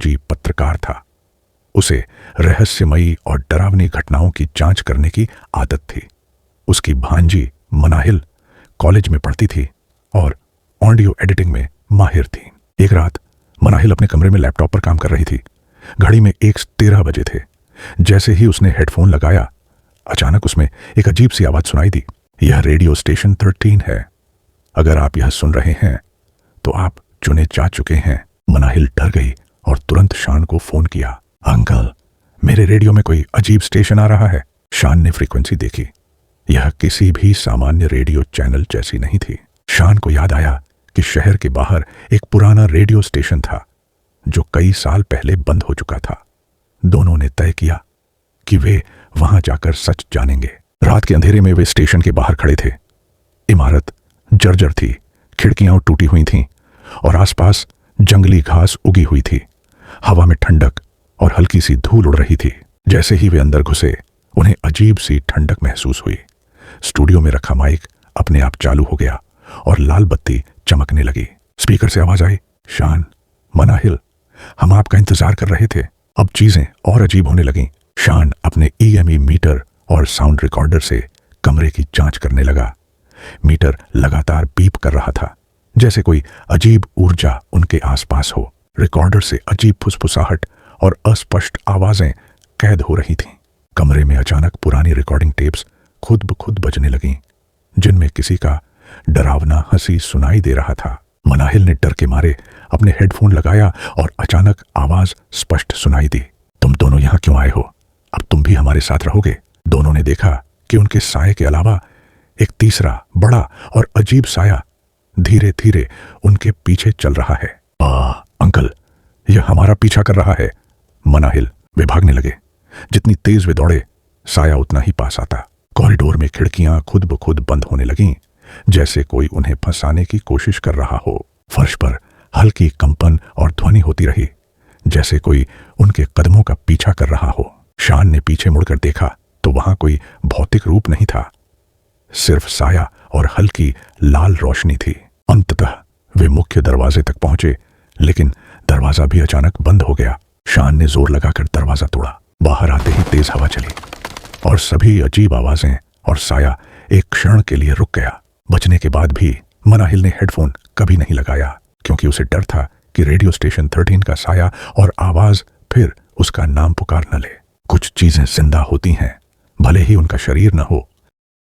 फौजी पत्रकार था। उसे रहस्यमयी और डरावनी घटनाओं की जांच करने की आदत थी। उसकी भांजी मनाहिल कॉलेज में पढ़ती थी और ऑडियो एडिटिंग में माहिर थी। एक रात मनाहिल अपने कमरे में लैपटॉप पर काम कर रही थी। घड़ी में 1:13 बजे थे। जैसे ही उसने हेडफोन लगाया, अचानक उसमें एक अजीब सी आवाज सुनाई दी। यह रेडियो स्टेशन 13 है। अगर आप यह सुन रहे हैं तो आप चुने जा चुके हैं। मनाहिल डर गई और तुरंत शान को फोन किया। अंकल, मेरे रेडियो में कोई अजीब स्टेशन आ रहा है। शान ने फ्रीक्वेंसी देखी। यह किसी भी सामान्य रेडियो चैनल जैसी नहीं थी। शान को याद आया कि शहर के बाहर एक पुराना रेडियो स्टेशन था जो कई साल पहले बंद हो चुका था। दोनों ने तय किया कि वे वहां जाकर सच जानेंगे। रात के अंधेरे में वे स्टेशन के बाहर खड़े थे। इमारत जर्जर थी, खिड़कियां टूटी हुई थीं और आसपास जंगली घास उगी हुई थी। हवा में ठंडक और हल्की सी धूल उड़ रही थी। जैसे ही वे अंदर घुसे, उन्हें अजीब सी ठंडक महसूस हुई। स्टूडियो में रखा माइक अपने आप चालू हो गया और लाल बत्ती चमकने लगी। स्पीकर से आवाज आई, शान, मनाहिल, हम आपका इंतजार कर रहे थे। अब चीजें और अजीब होने लगीं। शान अपने EME मीटर और साउंड रिकॉर्डर से कमरे की जांच करने लगा। मीटर लगातार बीप कर रहा था, जैसे कोई अजीब ऊर्जा उनके आसपास हो। रिकॉर्डर से अजीब फुसफुसाहट और अस्पष्ट आवाजें कैद हो रही थीं। कमरे में अचानक पुरानी रिकॉर्डिंग टेप्स खुद ब खुद बजने लगीं, जिनमें किसी का डरावना हंसी सुनाई दे रहा था। मनाहिल ने डर के मारे अपने हेडफोन लगाया और अचानक आवाज स्पष्ट सुनाई दी, तुम दोनों यहां क्यों आए हो? अब तुम भी हमारे साथ रहोगे। दोनों ने देखा कि उनके साये के अलावा एक तीसरा बड़ा और अजीब साया धीरे धीरे उनके पीछे चल रहा है। अंकल, यह हमारा पीछा कर रहा है। मनाहिल, वे भागने लगे। जितनी तेज वे दौड़े, साया उतना ही पास आता। कॉरिडोर में खिड़कियां खुद ब खुद बंद होने लगीं, जैसे कोई उन्हें फंसाने की कोशिश कर रहा हो। फर्श पर हल्की कंपन और ध्वनि होती रही, जैसे कोई उनके कदमों का पीछा कर रहा हो। शान ने पीछे मुड़कर देखा तो वहां कोई भौतिक रूप नहीं था, सिर्फ साया और हल्की लाल रोशनी थी। अंततः वे मुख्य दरवाजे तक पहुंचे, लेकिन दरवाजा भी अचानक बंद हो गया। शान ने जोर लगाकर दरवाजा तोड़ा। बाहर आते ही तेज हवा चली और सभी अजीब आवाजें और साया एक क्षण के लिए रुक गया। बचने के बाद भी मनाहिल ने हेडफोन कभी नहीं लगाया, क्योंकि उसे डर था कि रेडियो स्टेशन 13 का साया और आवाज फिर उसका नाम पुकार न ले। कुछ चीजें जिंदा होती हैं, भले ही उनका शरीर न हो,